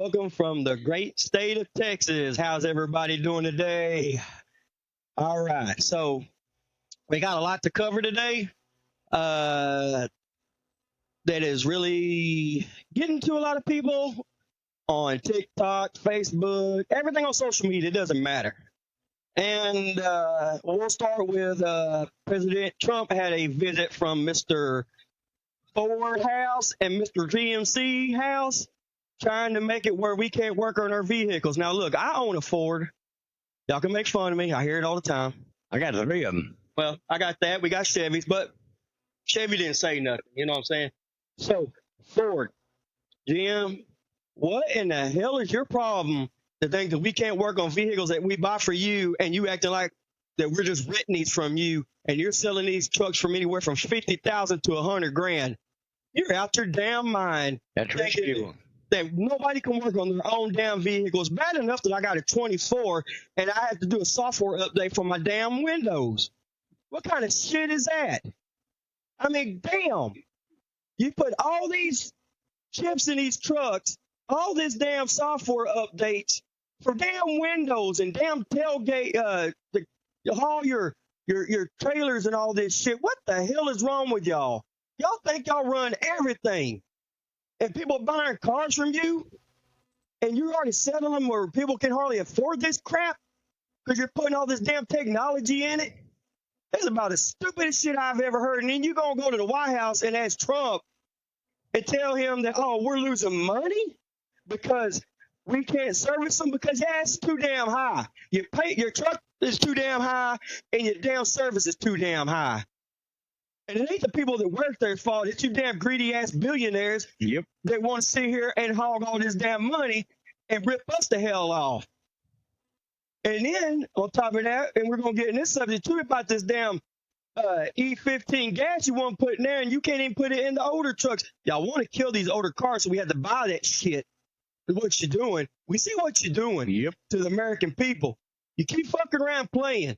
Welcome from the great state of Texas. How's everybody doing today? All right. So we got a lot to cover today. Uh, that is really getting to a lot of people on TikTok, Facebook, everything on social media. It doesn't matter. And we'll start with President Trump had a visit from Mr. Ford House and Mr. GMC House, trying to make it where we can't work on our vehicles. Now, look, I own a Ford. Y'all can make fun of me. I hear it all the time. I got three of them. Well, I got that. We got Chevys, but Chevy didn't say nothing. You know what I'm saying? So, Ford, Jim, what in the hell is your problem to think that we can't work on vehicles that we buy for you and you acting like that we're just renting these from you and you're selling these trucks from anywhere from 50,000 to 100 grand? You're out your damn mind. That's ridiculous. That nobody can work on their own damn vehicles. Bad enough that I got a 24 and I have to do a software update for my damn Windows. What kind of shit is that? I mean, damn. You put all these chips in these trucks, all this damn software updates for damn Windows and damn tailgate, all your trailers and all this shit. What the hell is wrong with y'all? Y'all think y'all run everything. And people buying cars from you, and you're already selling them where people can hardly afford this crap because you're putting all this damn technology in it. That's about the stupidest shit I've ever heard. And then you're going to go to the White House and ask Trump and tell him that, oh, we're losing money because we can't service them because, yeah, it's too damn high. Your truck is too damn high, and your damn service is too damn high. And it ain't the people that work there's fault. It's you damn greedy ass billionaires that want to sit here and hog all this damn money and rip us the hell off. And then on top of that, and we're gonna get in this subject too about this damn E15 gas you want to put in there, and you can't even put it in the older trucks. Y'all want to kill these older cars, so we had to buy that shit. What you're doing? We see what you're doing to the American people. You keep fucking around playing.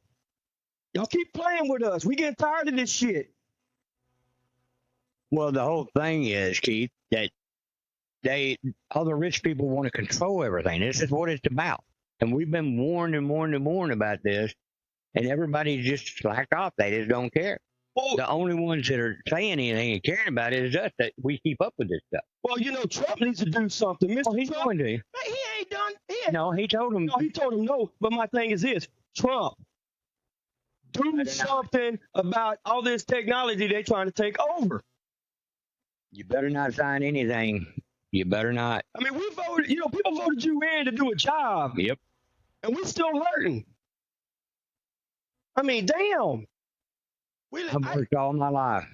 Y'all keep playing with us. We getting tired of this shit. Well, the whole thing is, Keith, that all the rich people want to control everything. This is what it's about. And we've been warned and warned and warned about this, and everybody's just slacked off. They just don't care. Well, the only ones that are saying anything and caring about it is us, that we keep up with this stuff. Well, you know, Trump needs to do something. Mr. He's Trump, going to. he ain't done it. No, he told him. No, he told him no. But my thing is this, Trump, do something about all this technology they're trying to take over. You better not sign anything. You better not. I mean, we voted, you know, people voted you in to do a job. Yep. And we're still hurting. I mean, damn. I've worked all my life.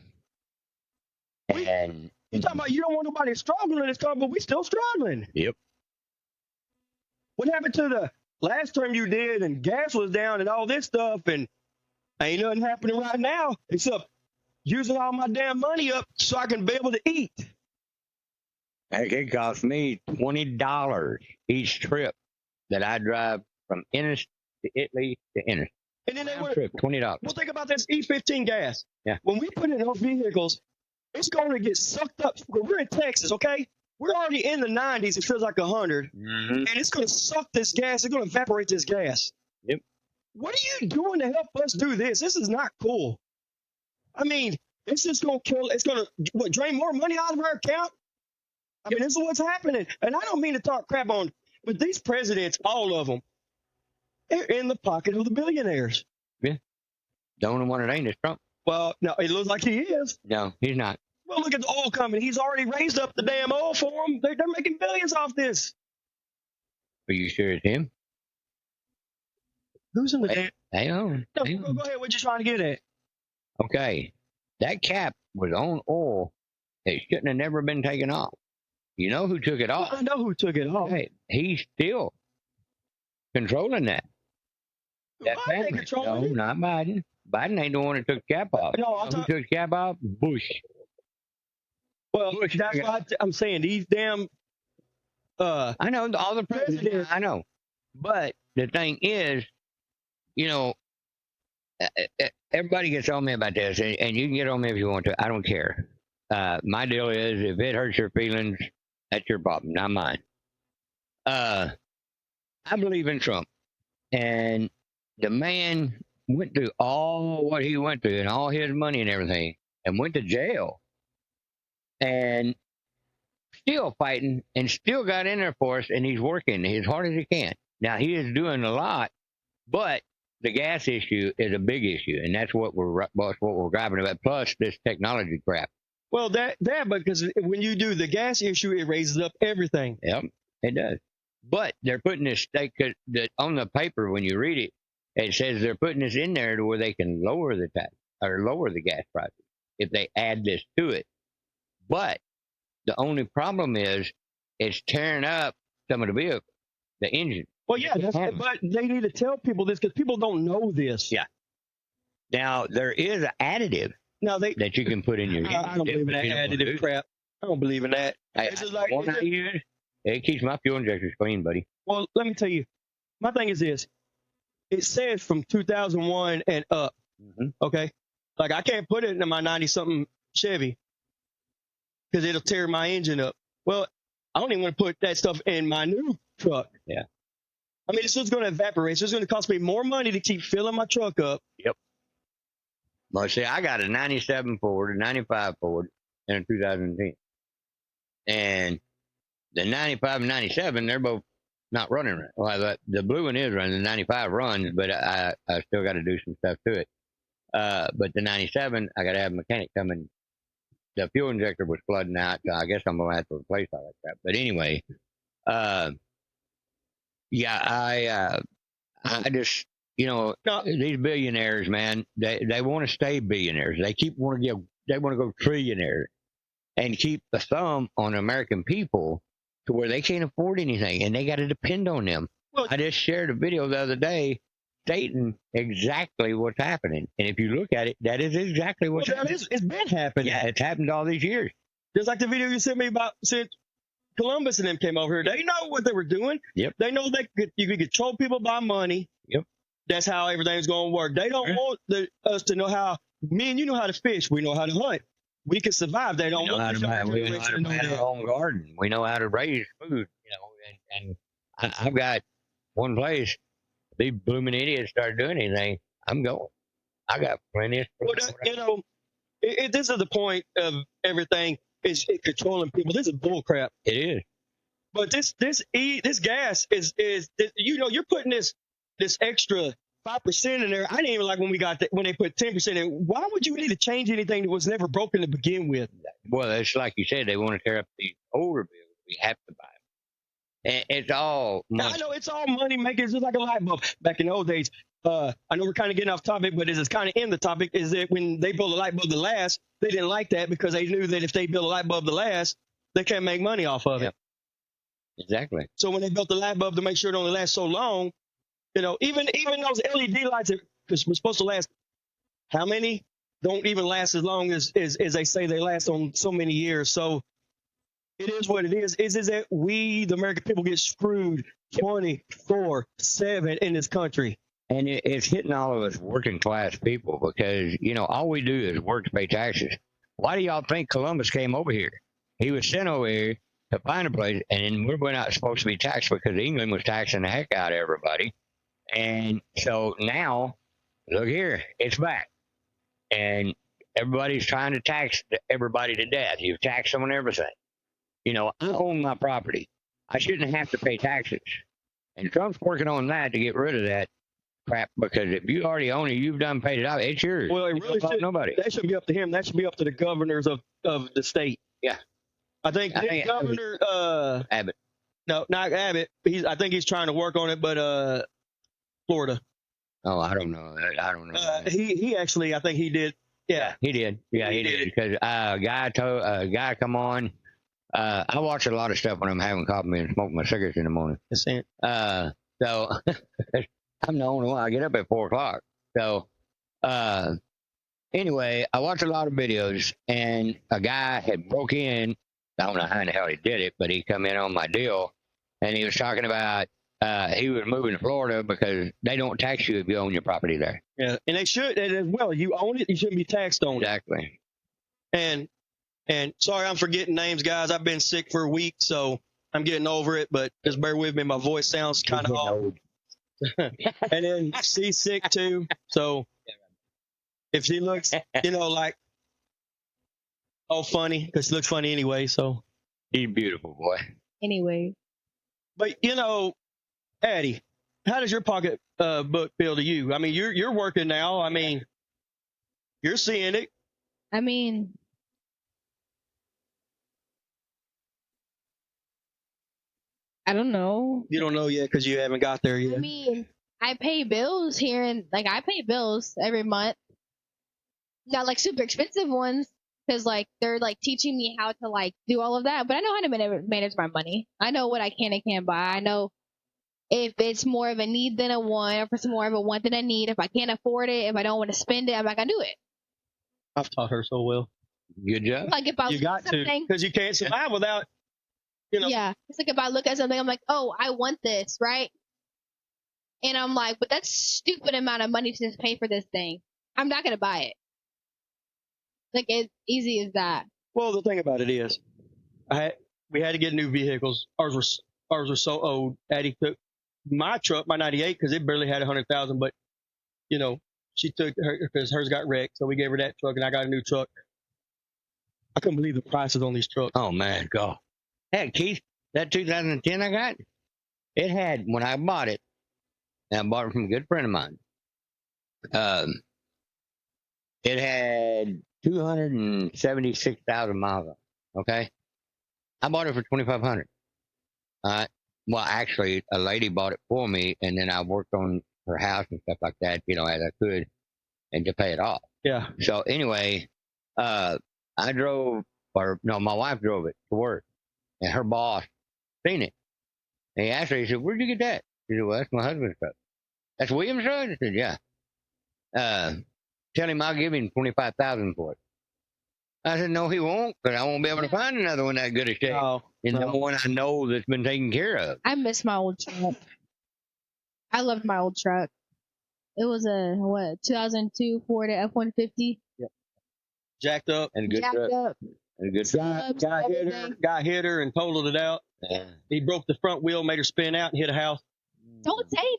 And you're talking about you don't want nobody struggling in this car, but we still struggling. Yep. What happened to the last term you did and gas was down and all this stuff, and ain't nothing happening right now except using all my damn money up so I can be able to eat. Heck, it cost me $20 each trip that I drive from Ennis to Italy to Ennis. And then they were trip, $20. Well, think about this E15 gas. Yeah. When we put it in those vehicles, it's going to get sucked up. We're in Texas, okay? We're already in the 90s. It feels like 100. Mm-hmm. And it's going to suck this gas. It's going to evaporate this gas. Yep. What are you doing to help us do this? This is not cool. I mean, it's just going to kill. It's going to drain more money out of our account. I mean, this is what's happening. And I don't mean to talk crap on, but these presidents, all of them, they're in the pocket of the billionaires. Yeah. The only one that ain't is Trump. Well, no, it looks like he is. No, he's not. Well, look at the oil company. He's already raised up the damn oil for them. They're making billions off this. Are you sure it's him? Who's in the damn? Hang on. No, go ahead. What you trying to get at? Okay. That cap was on oil. It shouldn't have never been taken off. You know who took it off? Well, I know who took it off. Hey, he's still controlling that. That Biden ain't controlling it. No, not Biden. Biden ain't the one that took the cap off. No, who took the cap off? Bush. Well, that's why I'm saying these damn. I know all the presidents. I know, but the thing is, you know, everybody gets on me about this, and you can get on me if you want to. I don't care. My deal is, if it hurts your feelings, that's your problem, not mine. I believe in Trump, and the man went through all what he went through and all his money and everything, and went to jail, and still fighting, and still got in there for us, and he's working as hard as he can. Now he is doing a lot, but the gas issue is a big issue, and that's what we're grappling about. Plus this technology crap. Well, that because when you do the gas issue, it raises up everything. Yep, it does. But they're putting this stake that on the paper when you read it, it says they're putting this in there to where they can lower the tax or lower the gas prices if they add this to it. But the only problem is it's tearing up some of the vehicle, the engine. Well, yeah, but they need to tell people this because people don't know this. Yeah. Now there is an additive that you can put in your. I don't believe in that additive crap. I don't believe in that. It keeps my fuel injectors clean, buddy. Well, let me tell you, my thing is this. It says from 2001 and up. Mm-hmm. Okay, like I can't put it in my 90-something Chevy because it'll tear my engine up. Well, I don't even want to put that stuff in my new truck. Yeah. I mean, it's just going to evaporate. So it's going to cost me more money to keep filling my truck up. Yep. Well, see, I got a 97 Ford, a 95 Ford, and a 2010. And the 95 and 97, they're both not running right. Well, the blue one is running. The 95 runs, but I still got to do some stuff to it. But the 97, I got to have a mechanic come in. The fuel injector was flooding out, so I guess I'm going to have to replace all that crap. But anyway, yeah, I just, these billionaires, man, they want to stay billionaires. They want to go trillionaires and keep the thumb on American people to where they can't afford anything and they got to depend on them. Well, I just shared a video the other day stating exactly what's happening. And if you look at it, that is exactly what's happening. It's been happening. Yeah, it's happened all these years. Just like the video you sent me about since Columbus and them came over here. They know what they were doing. Yep. They know you could control people by money. Yep. That's how everything's going to work. They don't want us to know how. Me and you know how to fish. We know how to hunt. We can survive. They don't want we know how to plant our own garden. We know how to raise food. And I've got one place. These blooming idiots start doing anything, I'm going. I got plenty of. Well, this is the point of everything is controlling people. This is bull crap. It is. But this gas is you're putting this extra 5% in there. I didn't even like when they put 10% in. Why would you need to change anything that was never broken to begin with? Well, it's like you said, they want to tear up the older bills. We have to buy them. And it's all money. I know it's all money making. It's just like a light bulb. Back in the old days, I know we're kind of getting off topic, but it's kind of in the topic, is that when they built a light bulb to last, they didn't like that because they knew that if they built a light bulb to last, they can't make money off of it. Exactly. So when they built the light bulb to make sure it only lasts so long, even those LED lights that were supposed to last, how many don't even last as long as they say they last on so many years. So it is what it is. Is that we, the American people, get screwed 24/7 in this country. And it's hitting all of us working class people because, all we do is work to pay taxes. Why do y'all think Columbus came over here? He was sent over here to find a place, and we're not supposed to be taxed because England was taxing the heck out of everybody. And so now, look here, it's back. And everybody's trying to tax everybody to death. You've taxed them on everything. I own my property. I shouldn't have to pay taxes. And Trump's working on that to get rid of that crap because if you already own it, you've done paid it out. It's yours. Well, it really should. Nobody. That should be up to him. That should be up to the governors of the state. Yeah. I think Governor Abbott. No, not Abbott. I think he's trying to work on it, but Florida. Oh, I don't know. He actually, I think he did. Yeah, he did. Yeah, he did. Because a guy come on. I watch a lot of stuff when I'm having coffee and smoking my cigarettes in the morning. So I'm the only one. I get up at 4:00. So anyway, I watch a lot of videos, and a guy had broke in. I don't know how in the hell he did it, but he come in on my deal, and he was talking about he was moving to Florida because they don't tax you if you own your property there. Yeah, and they should as well. You own it, you shouldn't be taxed on it. Exactly. And sorry, I'm forgetting names, guys. I've been sick for a week, so I'm getting over it, but just bear with me. My voice sounds kind of off. And then she's sick too. So if she looks, like, all funny, because she looks funny anyway. So He's beautiful, boy. Anyway. But Addie, how does your pocket book feel to you? I mean, you're working now. I mean, you're seeing it. I mean, I don't know. You don't know yet because you haven't got there yet. I mean, I pay bills here and I pay bills every month. Not like super expensive ones because they're teaching me how to do all of that. But I know how to manage my money. I know what I can and can't buy. I know if it's more of a need than a want, or if it's more of a want than a need. If I can't afford it, if I don't want to spend it, I'm not gonna do it. I've taught her so well. Good job. Like if I You got to, because you can't survive without. Yeah, it's like if I look at something, I'm like, oh, I want this, right? And I'm like, but that's stupid amount of money to just pay for this thing. I'm not gonna buy it. Like it's easy as that. Well, the thing about it is, we had to get new vehicles. Ours were so old. Addie took my truck, my '98, because it barely had 100,000. But she took her because hers got wrecked, so we gave her that truck, and I got a new truck. I couldn't believe the prices on these trucks. Oh man, God. Hey, Keith, that 2010 I got, it had, when I bought it, and I bought it from a good friend of mine, it had 276,000 miles on it, okay? I bought it for $2,500. Well, actually, a lady bought it for me, and then I worked on her house and stuff like that, as I could, and to pay it off. Yeah. So anyway, my wife drove it to work. And her boss seen it. And he asked her, he said, where'd you get that? She said, well, that's my husband's truck. That's William's truck? I said, yeah. Tell him I'll give him $25,000 for it. I said, no, he won't, because I won't be able to find another one that good a shape. The one I know that's been taken care of. I miss my old truck. I loved my old truck. It was a 2002 Ford F-150. Yep. Jacked up. And a good truck. Up. And a good truck. Guy hit her and totaled it out. Yeah. He broke the front wheel, made her spin out, and hit a house. Don't say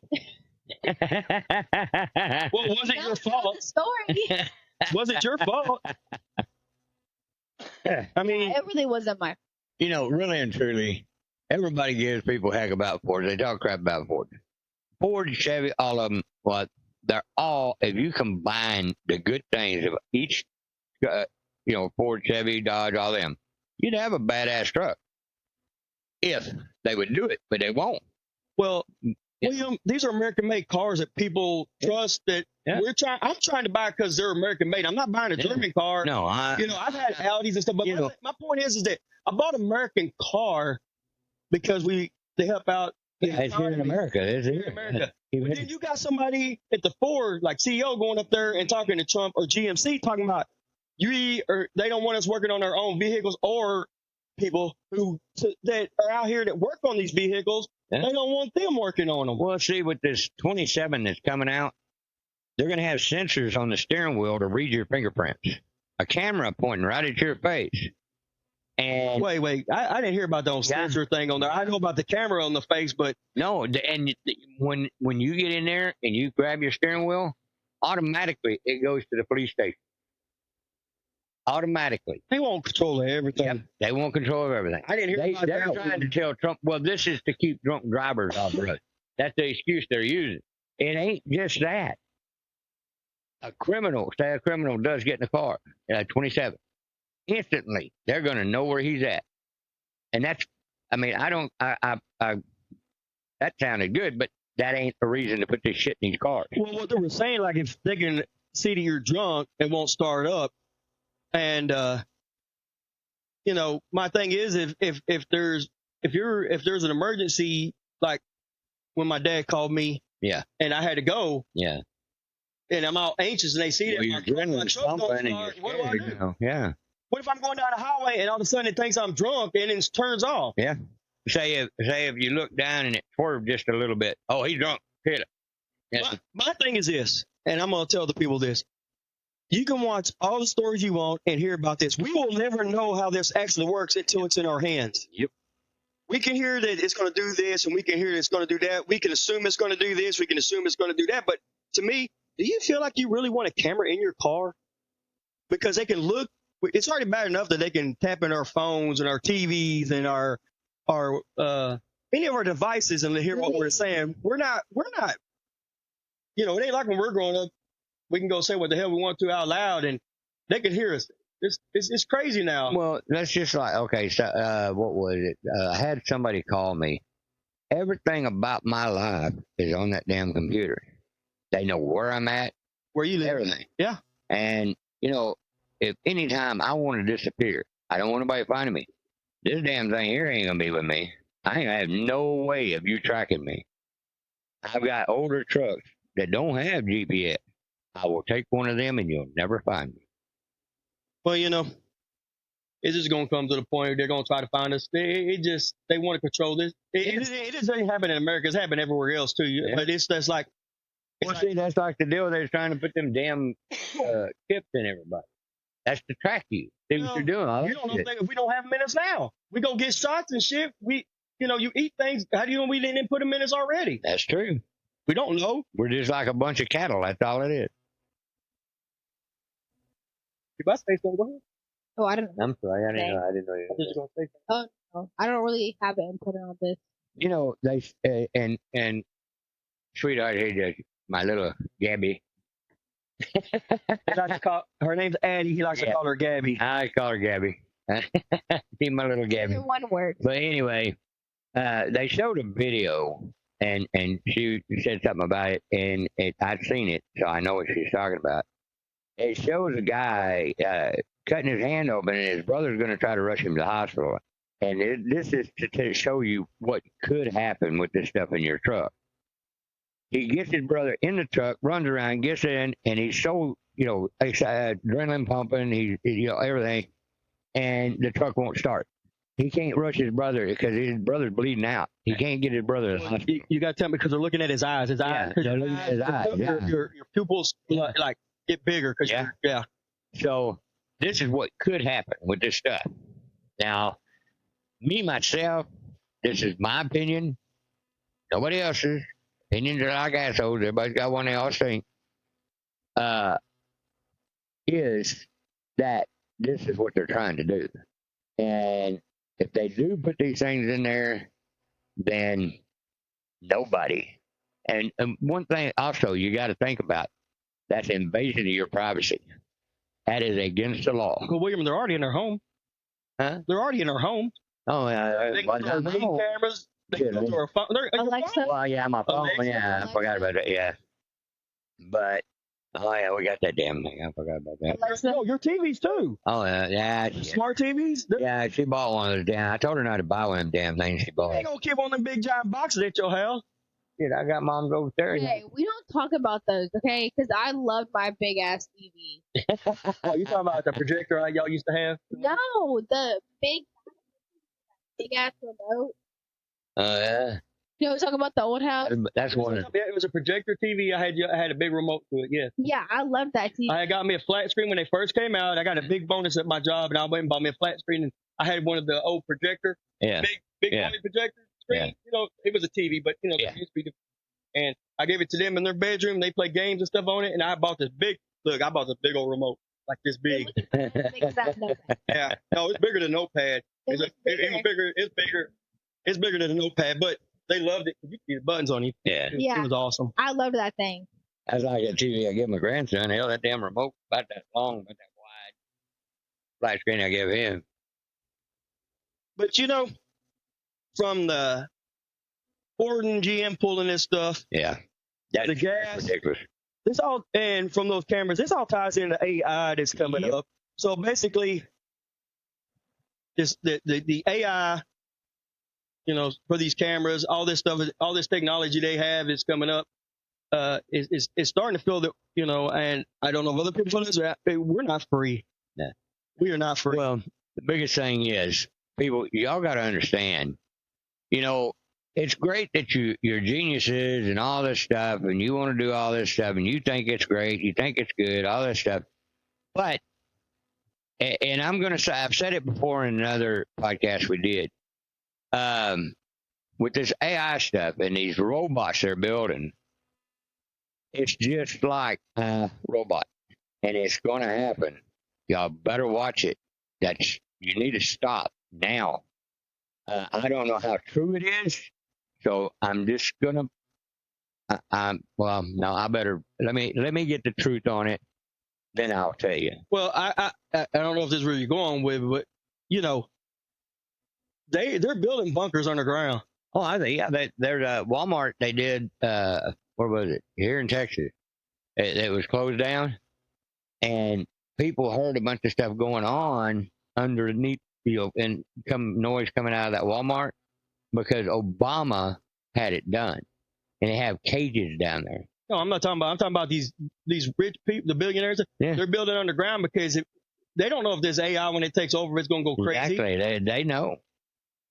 Well, was it your fault? The story. Was it your fault? I mean, it really wasn't my fault. Really and truly, everybody gives people heck about Ford. They talk crap about Ford. Ford, Chevy, all of them, they're all, if you combine the good things of each, Ford, Chevy, Dodge, all them, you'd have a badass truck. If they would do it, but they won't. Well, William, these are American-made cars that people trust. That I'm trying to buy because they're American-made. I'm not buying a German car. No, I've had Audis and stuff, but my point is that I bought an American car because they help out. It's here in America. It's here in America. But then you got somebody at the Ford, like CEO, going up there and talking to Trump or GMC, talking about they don't want us working on our own vehicles, or people that are out here that work on these vehicles. Yeah. They don't want them working on them. Well, see, with this 27 that's coming out, they're going to have sensors on the steering wheel to read your fingerprints. A camera pointing right at your face. And wait, I didn't hear about the sensor thing on there. I know about the camera on the face, but no. And when you get in there and you grab your steering wheel, automatically it goes to the police station. Automatically. They won't control everything. Yep, they won't control everything. I didn't hear about They're trying to tell Trump, well, this is to keep drunk drivers off the road. That's the excuse they're using. It ain't just that. Say a criminal does get in the car at 27. Instantly, they're going to know where he's at. And that sounded good, but that ain't a reason to put this shit in these cars. Well, what they were saying, like, if they can see that you're drunk and won't start up, and my thing is, if there's an emergency, like when my dad called me, and I had to go, and I'm all anxious, and they see that you're adrenaline pumping, and what do I do? Yeah. What if I'm going down the highway and all of a sudden it thinks I'm drunk and it turns off? Yeah. Say if you look down and it swerved just a little bit, oh, he's drunk, hit it. Yeah. My thing is this, and I'm going to tell the people this. You can watch all the stories you want and hear about this. We will never know how this actually works until it's in our hands. Yep. we can hear that it's going to do this, and we can hear that it's going to do that. We can assume it's going to do this. We can assume it's going to do that. But to me, do you feel like you really want a camera in your car? Because they can look. It's already bad enough that they can tap in our phones and our TVs and our any of our devices and hear what we're saying. We're not. You know, it ain't like when we're growing up. We can go say what the hell we want to out loud, and they can hear us. It's crazy now. Well, that's just like, okay, so what was it? I had somebody call me. Everything about my life is on that damn computer. They know where I'm at, Where you live. everything. Yeah. And, you know, if anytime I want to disappear, I don't want nobody finding me. This damn thing here ain't going to be with me. I ain't gonna have no way of you tracking me. I've got older trucks that don't have GPS. I will take one of them and you'll never find me. Well, you know, it's just going to come to the point where they're going to try to find us. They want to control this. It doesn't happen in America. It's happening everywhere else too. Yeah. But that's like. Well, see, that's like the deal. They're trying to put them damn chips in everybody. That's to track you. See what you're doing. You don't know if we don't have minutes now. We go get shots and shit. You eat things. How do you know we didn't put in minutes already? That's true. We don't know. We're just like a bunch of cattle. That's all it is. If I say something, go ahead. Oh, I don't know. I'm sorry. I didn't know. I was just going to say something. Oh, no. I don't really have input on this. You know, they and sweetheart, hey, my little Gabby. He likes to call, her name's Addie. He likes to call her Gabby. I call her Gabby. She's my little Gabby. One word. But anyway, they showed a video, and she said something about it, and I'd seen it, so I know what she's talking about. It shows a guy cutting his hand open, and his brother's going to try to rush him to the hospital. And this is to show you what could happen with this stuff in your truck. He gets his brother in the truck, runs around, gets in, and he's so, adrenaline pumping, he's everything, and the truck won't start. He can't rush his brother because his brother's bleeding out. He can't get his brother to the hospital. You got to tell me because they're looking at his eyes. His eyes. They're looking at his eyes. Yeah. Your pupils like get bigger because yeah. So this is what could happen with this stuff. Now, me myself, this is my opinion. Nobody else's. Opinions are like assholes. Everybody's got one they all think. Is that this is what they're trying to do. And if they do put these things in there, then nobody. And one thing also you got to think about, that's invasion of your privacy. That is against the law. Well, William, they're already in their home. Huh? They're already in their home. Oh, yeah. They go to our main cameras. They go to our phone. Alexa. Well, yeah, my phone. Alexa. Yeah, I forgot about that. Yeah. But, oh, yeah, we got that damn thing. I forgot about that. Alexa. No, your TVs too. Oh, yeah. The smart TVs. Yeah, she bought one of those damn. I told her not to buy one of them damn things she You bought. ain't gonna keep on them big giant boxes at your house. Shit, I got mom's over there. Hey, we don't talk about those, okay? Because I love my big ass TV. Oh, you talking about the projector like y'all used to have? No, the big ass remote. Oh, yeah. You know, talking about the old house. That's one of Yeah, it was a projector TV. I had a big remote to it. Yeah. Yeah, I love that TV. I got me a flat screen when they first came out. I got a big bonus at my job, and I went and bought me a flat screen. And I had one of the old projector, yeah. big Yeah. money projector screen. Yeah. You know, it was a TV, but you know, Yeah. it used to be. And I gave it to them in their bedroom. They play games and stuff on it. And I bought this big. Look, I bought this big old remote, like this big. Yeah, no, it's bigger than a notepad. It's even bigger. It's bigger. It's bigger than a notepad, but they loved it. You could see the buttons on it. Yeah. It was awesome. I loved that thing. That's like a TV I gave my grandson. Hell, that damn remote about that long, about that wide. Flat screen I gave him. But you know, from the Ford and GM pulling this stuff, Yeah. the gas, That's ridiculous. this all, and from those cameras, this all ties into AI that's coming Yep. up. So basically, this the AI, you know, for these cameras, all this stuff, all this technology they have is coming up. Is starting to feel that, you know, and I don't know if other people feel this. We're not free. No. We are not free. Well, the biggest thing is, people, y'all got to understand, you know, it's great that you're geniuses and all this stuff, and you want to do all this stuff, and you think it's great, you think it's good, all this stuff. But, and I'm going to say, I've said it before in another podcast we did, with this AI stuff and these robots they're building, it's just like a robot, and it's going to happen. Y'all better watch it. You need to stop now. I don't know how true it is, so I'm just gonna. Well, no, I better let me get the truth on it, then I'll tell you. Well, I don't know if this is where you're going with, but you know, they're building bunkers underground. Oh, I think yeah. There's Walmart. They did. Where was it? Here in Texas. It was closed down, and people heard a bunch of stuff going on underneath, and noise coming out of that Walmart because Obama had it done, and they have cages down there. No, I'm not talking about. I'm talking about these rich people, the billionaires. Yeah. They're building underground because they don't know if this AI, when it takes over, it's going to go crazy. Exactly. They know.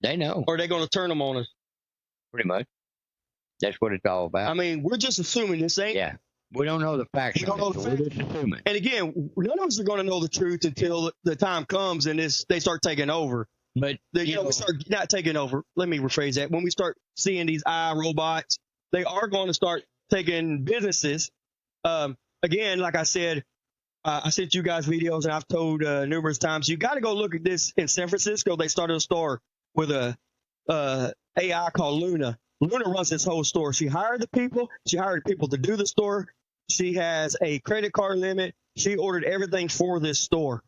They know. Or they're going to turn them on us. Pretty much. That's what it's all about. I mean, we're just assuming this ain't. Yeah. We don't know the facts. We don't know the facts. We're just assuming. And again, none of us are going to know the truth until the time comes and they start taking over. But we start not taking over. Let me rephrase that. When we start seeing these AI robots, they are going to start taking businesses. Again, like I said, I sent you guys videos, and I've told numerous times, you got to go look at this in San Francisco. They started a store with a AI called Luna. Luna runs this whole store. She hired the people. She hired people to do the store. She has a credit card limit. She ordered everything for this store.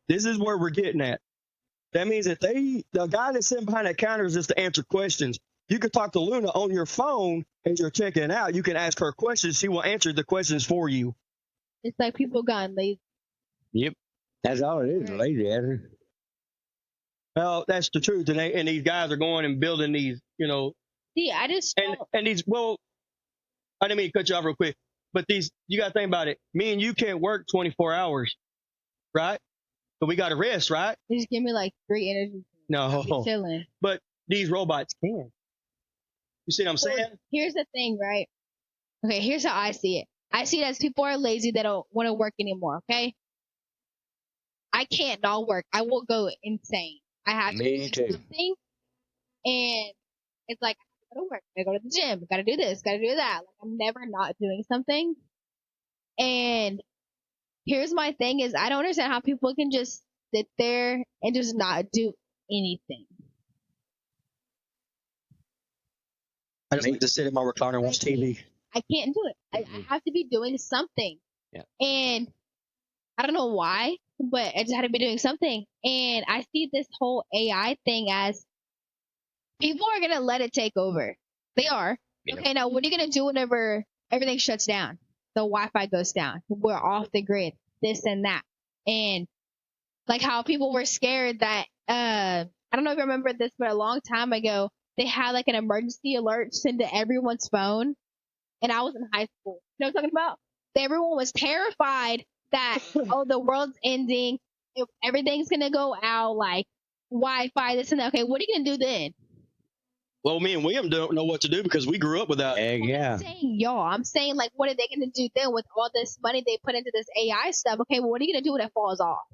This is where we're getting at. That means that the guy that's sitting behind that counter is just to answer questions. You can talk to Luna on your phone as you're checking out. You can ask her questions. She will answer the questions for you. It's like people gotten lazy. Yep. That's all it is, lazy answer. Well, that's the truth. And these guys are going and building these, See, I just and these. Well, I didn't mean to cut you off real quick, but you got to think about it. Me and you can't work 24 hours, right? But we got to rest, right? They just give me like 3 energy. No, chilling. But these robots can. You see what I'm saying? Here's the thing, right? Okay, here's how I see it. I see it as people are lazy. They don't want to work anymore. Okay, I can't not work. I will go insane. I have to do something, and it's like I gotta work. I go to the gym. Gotta do this. Gotta do that. Like I'm never not doing something. And here's my thing: is I don't understand how people can just sit there and just not do anything. I just like to sit in my recliner and watch TV. I can't do it. I have to be doing something. Yeah. And I don't know why, but I just had to be doing something. And I see this whole AI thing as people are going to let it take over. They are. Yeah. Okay, now what are you going to do whenever everything shuts down? The Wi-Fi goes down. We're off the grid. This and that. And like how people were scared that, I don't know if you remember this, but a long time ago, they had like an emergency alert sent to everyone's phone. And I was in high school. You know what I'm talking about? Everyone was terrified that, the world's ending. Everything's going to go out, like Wi-Fi, this and that. Okay, what are you going to do then? Well, me and William don't know what to do because we grew up without. Yeah. I'm saying, I'm saying, like, what are they going to do then with all this money they put into this AI stuff? Okay, well, what are you going to do when it falls off?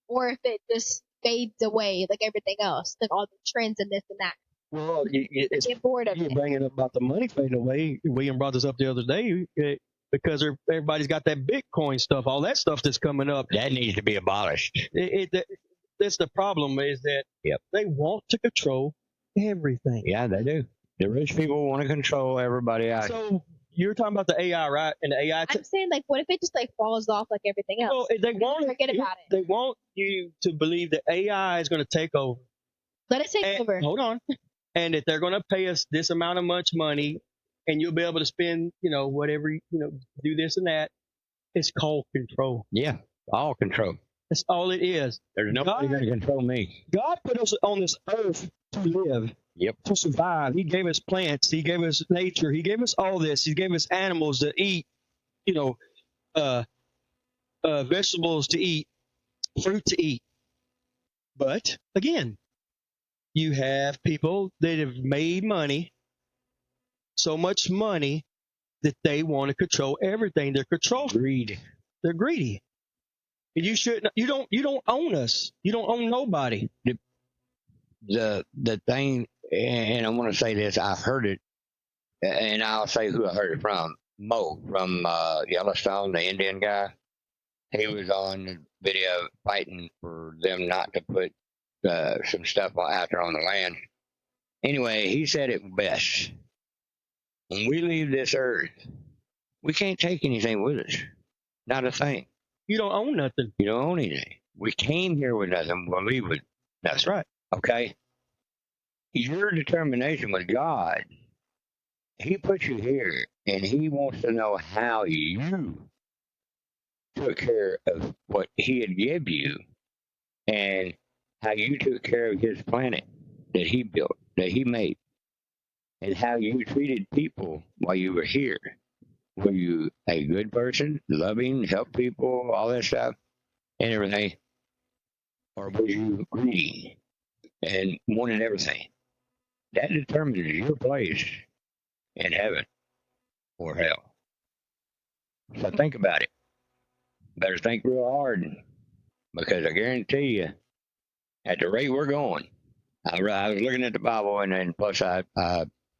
Or if it just fades away, like everything else, like all the trends and this and that. Well, it's get bored of it. Bringing up about the money fading away. William brought this up the other day because everybody's got that Bitcoin stuff, all that stuff that's coming up. That needs to be abolished. That's the problem is that they want to control everything. Yeah, they do. The rich people want to control everybody else. So you're talking about the AI, right? And the AI. I'm saying, like, what if it just like falls off like everything else? Well, they want forget about it. They want you to believe that AI is going to take over. Let it take over. Hold on. And that they're going to pay us this amount of much money, and you'll be able to spend, whatever, do this and that. It's called control. Yeah, all control. That's all it is. There's nobody going to control me. God put us on this earth to live, to survive. He gave us plants. He gave us nature. He gave us all this. He gave us animals to eat, vegetables to eat, fruit to eat. But, again, you have people that have made money, so much money, that they want to control everything. They're greedy. They're greedy. And you shouldn't. You don't own us. You don't own nobody. the thing, and I want to say this, I heard it, and I'll say who I heard it from. Mo from Yellowstone, the Indian guy. He was on the video fighting for them not to put some stuff out there on the land. Anyway, he said it best. When we leave this earth, we can't take anything with us. Not a thing. You don't own nothing. You don't own anything. We came here with nothing. We'll leave with nothing. That's right. Okay? Your determination with God, He put you here, and He wants to know how you took care of what He had give you, and how you took care of His planet that He built, that He made, and how you treated people while you were here. Were you a good person, loving, help people, all that stuff, and everything? Or were you greedy and wanted everything? That determines your place in heaven or hell. So think about it. Better think real hard, because I guarantee you, at the rate we're going, I was looking at the Bible, and then plus I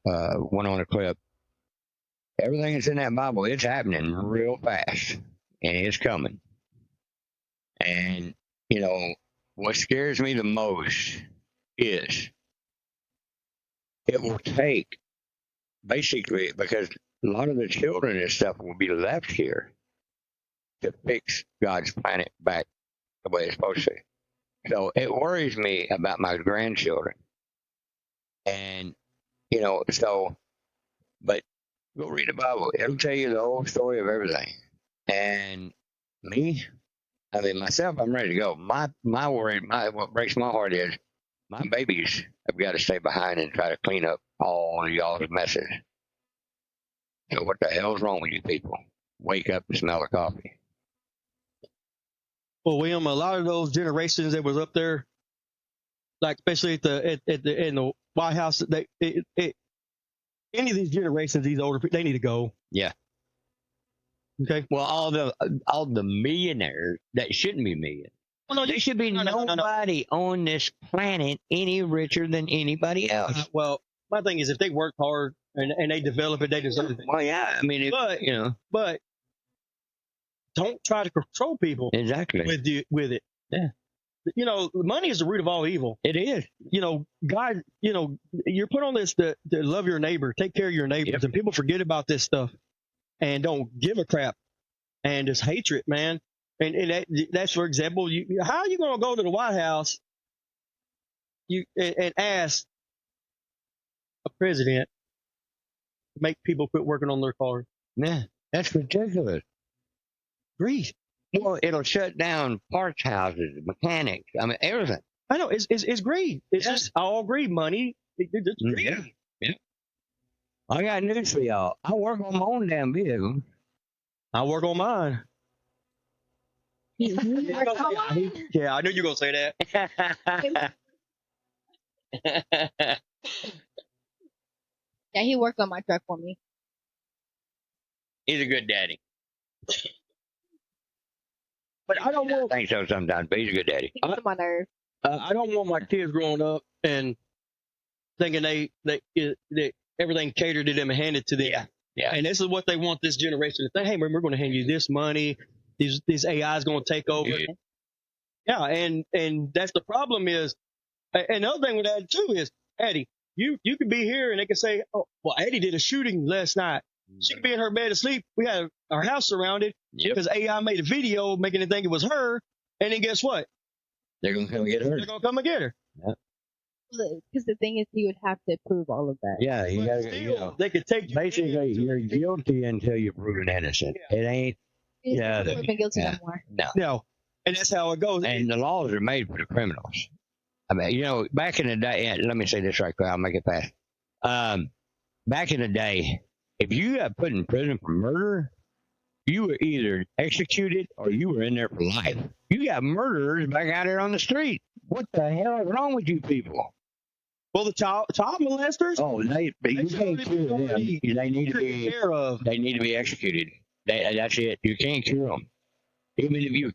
went on a clip. Everything that's in that Bible, it's happening real fast, and it's coming. And, you know, what scares me the most is it will take, basically, because a lot of the children and stuff will be left here to fix God's planet back the way it's supposed to. So it worries me about my grandchildren. And, you know, so, but go read the Bible. It'll tell you the whole story of everything. And me, I mean, myself, I'm ready to go. My worry, what breaks my heart is my babies have got to stay behind and try to clean up all of y'all's messes. So what the hell's wrong with you people? Wake up and smell the coffee. Well, William, a lot of those generations that was up there, like especially in the White House, any of these generations, these older people, they need to go. Yeah. Okay. Well, all the millionaires that shouldn't be millionaires. Well, no, there should be nobody on this planet any richer than anybody else. Well, my thing is, if they work hard and they develop it, they deserve it. Well, yeah. I mean, but don't try to control people. Exactly. With it. Yeah. You know, money is the root of all evil. It is. You know, God, you know, you're put on this to love your neighbor, take care of your neighbors, and people forget about this stuff and don't give a crap, and just hatred, man. And that's, for example, how are you going to go to the White House and ask a president to make people quit working on their cars? Yeah, that's ridiculous. Greed. Well, it'll shut down parts houses, mechanics. I mean, everything. I know it's greed. It's just all greed. Money. It's greed. Yeah. I got news for y'all. I work on my own damn vehicle. I work on mine. Yeah, I knew you were going to say that. Yeah, he worked on my truck for me. He's a good daddy. But I don't want. I think so sometimes, but he's a good daddy. He gets on my nerve. I don't want my kids growing up and thinking they everything catered to them and handed to them. Yeah. And this is what they want this generation to think. Hey, we're going to hand you this money. This AI is going to take over. Yeah, and that's the problem is. And the other thing with that too is, Eddie, you could be here and they could say, oh, well, Eddie did a shooting last night. She could be in her bed asleep. We had our house surrounded because AI made a video making it think it was her. And then guess what? They're going to come and get her. They're going to come and get her. Yeah. Because the thing is, he would have to prove all of that. Yeah, you got they could take you. Basically, you're guilty until you're proven innocent. Yeah. It ain't. Yeah, he's been guilty no more. No. And that's how it goes. And the laws are made for the criminals. I mean, back in the day, let me say this right quick. I'll make it fast. Back in the day, if you got put in prison for murder, you were either executed or you were in there for life. You got murderers back out there on the street. What the hell is wrong with you people? Well, the child molesters. Oh, you can't cure them. They need to be care of. They need to be executed. That's it. You can't cure them. Even if you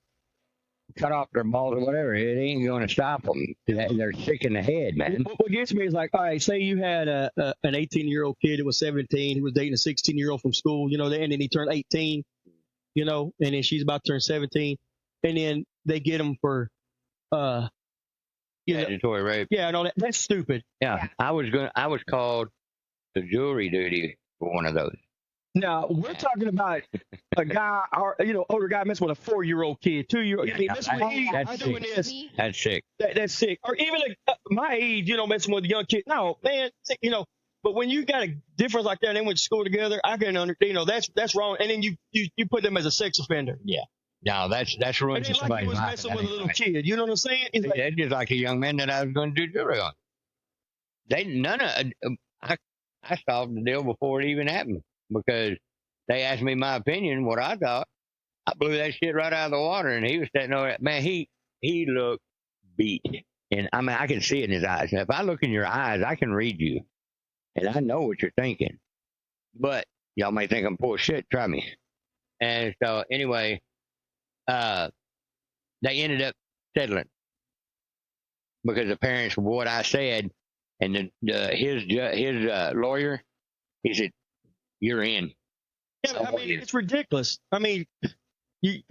cut off their balls or whatever. It ain't going to stop them. They're sick in the head, man. What gets me is like, all right, say you had an 18-year-old kid that was 17, he was dating a 16-year-old from school, and then he turned 18, and then she's about to turn 17, and then they get him for, Mandatory rape. Yeah, no, that's stupid. Yeah, I was called to jury duty for one of those. Now we're talking about a guy, or older guy messing with a 4-year-old kid, 2-year-old. That's doing this. That's sick. That's sick. Or even my age, messing with a young kid. No, man, But when you got a difference like that, and they went to school together, I can understand. That's wrong. And then you put them as a sex offender. Yeah. No, that's ruined somebody's life. Like he was messing with a little kid. You know what I'm saying? That's just like a young man that I was going to do jury on. I solved the deal before it even happened because they asked me my opinion, what I thought. I blew that shit right out of the water, and he was sitting over there. Man, he looked beat. And, I mean, I can see it in his eyes. Now, if I look in your eyes, I can read you, and I know what you're thinking. But y'all may think I'm full of shit. Try me. And so, anyway, they ended up settling because the parents of what I said, and his lawyer, he said, "You're in." Yeah, I mean, it's ridiculous. I mean, it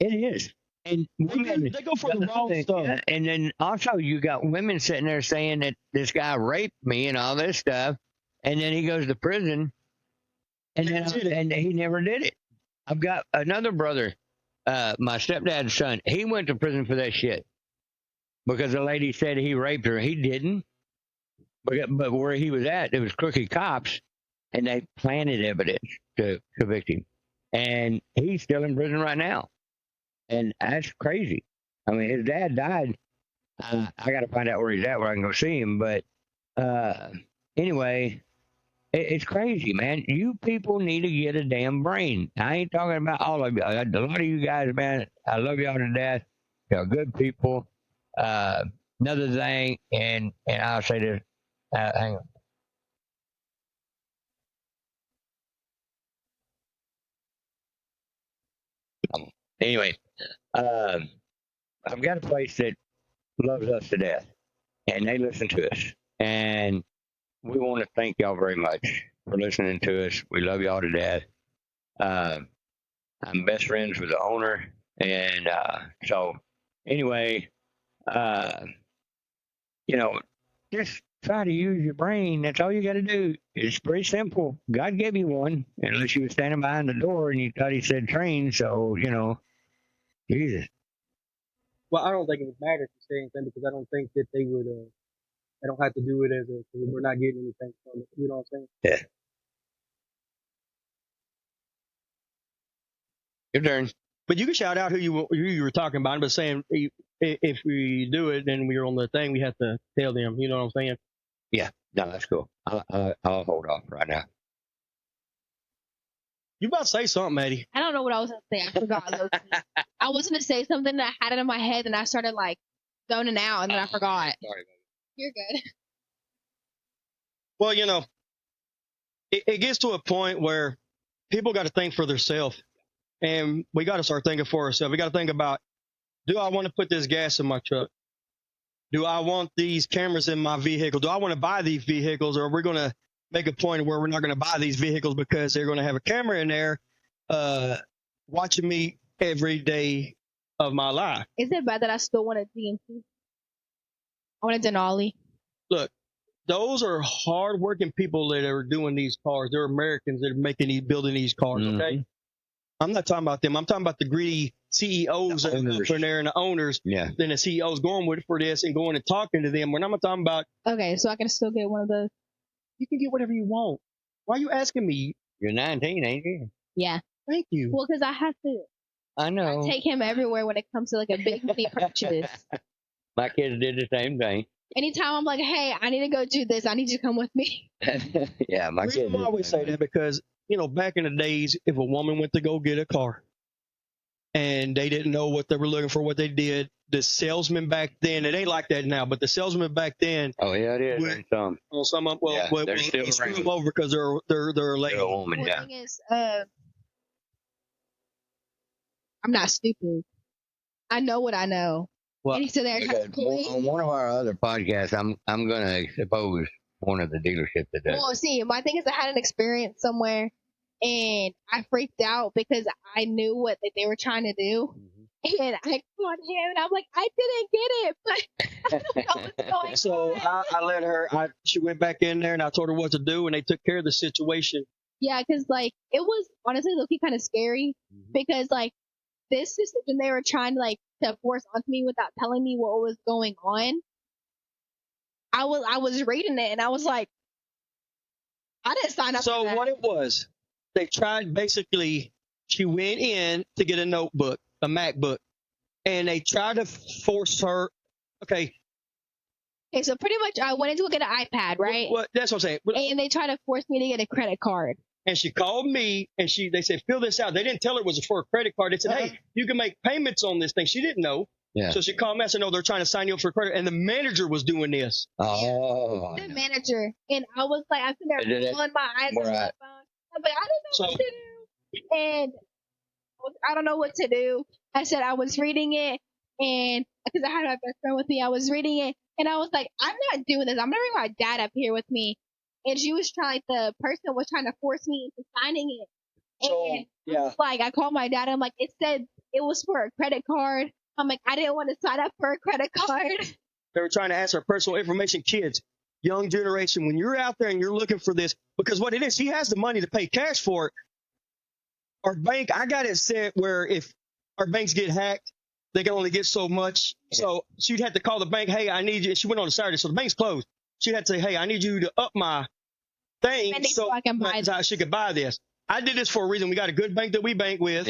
is. And women, they go for the wrong stuff. And then also you got women sitting there saying that this guy raped me and all this stuff, and then he goes to prison, and he never did it. I've got another brother, my stepdad's son. He went to prison for that shit because the lady said he raped her. He didn't. But where he was at, there was crooked cops, and they planted evidence to convict him. And he's still in prison right now. And that's crazy. I mean, his dad died. I got to find out where he's at, where I can go see him. But anyway, it's crazy, man. You people need to get a damn brain. I ain't talking about all of you. A lot of you guys, man, I love y'all to death. Y'all good people. Another thing, and I'll say this. Hang on. Anyway, I've got a place that loves us to death, and they listen to us. And we want to thank y'all very much for listening to us. We love y'all to death. I'm best friends with the owner, and so anyway, just try to use your brain. That's all you got to do. It's pretty simple. God gave you one, unless you were standing behind the door and you thought he said train. So, Jesus. Well, I don't think it would matter to say anything because I don't think that they would, they don't have to do it we're not getting anything from it. You know what I'm saying? Yeah. Your turn. But you can shout out who you were talking about, but saying if we do it, then we're on the thing, we have to tell them. You know what I'm saying? Yeah. No, that's cool. I'll hold off right now. You about to say something, Eddie? I don't know what I was going to say. I forgot. I was going to say something that I had it in my head, and I started zoning out, and then I forgot. Sorry. You're good. Well, it gets to a point where people got to think for themselves, and we got to start thinking for ourselves. We got to think about, do I want to put this gas in my truck? Do I want these cameras in my vehicle? Do I want to buy these vehicles, or are we going to make a point where we're not going to buy these vehicles because they're going to have a camera in there watching me every day of my life? Is it bad that I still want a DMC? I want a Denali. Look, those are hard-working people that are doing these cars. They're Americans that are building these cars, okay? I'm not talking about them. I'm talking about the greedy CEOs that are up in there and the owners. Yeah. Then the CEOs going with it for this and going and talking to them. When I'm talking about. Okay, so I can still get one of those. You can get whatever you want. Why are you asking me? You're 19, ain't you? Yeah. Thank you. Well, because I have to. I know. I take him everywhere when it comes to a big money purchase. My kids did the same thing. Anytime I'm like, hey, I need to go do this. I need you to come with me. Yeah, my kids. I always say that because, back in the days, if a woman went to go get a car and they didn't know what they were looking for, what they did, the salesman back then, it ain't like that now, but the salesman back then. Oh, yeah, it is. On some of them, they're still screw them over because they're late. They're a woman, yeah. The thing is, I'm not stupid. I know what I know. Well, and he's still there trying to Because play. on one of our other podcasts, I'm gonna expose one of the dealerships that does. Well, see, my thing is I had an experience somewhere and I freaked out because I knew what that they were trying to do. And I called him and I'm like, I didn't get it, but I don't know what's going so on. I let her. She went back in there and I told her what to do, and they took care of the situation. Yeah, because like it was honestly looking kind of scary because like this decision they were trying to like to force onto me without telling me what was going on. I was reading it and I was like, I didn't sign up So for that. what it was, they tried basically. She went in to get a notebook, a MacBook, and they tried to force her. Okay, Okay, so pretty much I went in to go get an iPad, right? that's what I'm saying. And they tried to force me to get a credit card. And she called me, and they said, fill this out. They didn't tell her it was for a credit card. They said, hey, you can make payments on this thing. She didn't know. Yeah. So she called me. I said, no, they're trying to sign you up for credit. And the manager was doing this. Oh. The manager. And I was like, I'm sitting there pulling my eyes on my phone. I'm like, I don't know what to do. And I don't know what to do. I said I was reading it, and because I had my best friend with me, I was reading it, and I was like, I'm not doing this. I'm gonna bring my dad up here with me. And she was trying, the person was trying to force me into signing it. So, And yeah. like, I called my dad, and I'm like, it said it was for a credit card. I'm like, I didn't want to sign up for a credit card. They were trying to ask her personal information. Kids, young generation, when you're out there and you're looking for this, because what it is, she has the money to pay cash for it. Our bank, I got it set where if our banks get hacked, they can only get so much. So she'd have to call the bank, hey, I need you. She went on a Saturday, so the bank's closed. She'd have to say, hey, I need you to up my thing so I can buy this. she could buy this. I did this for a reason. We got a good bank that we bank with,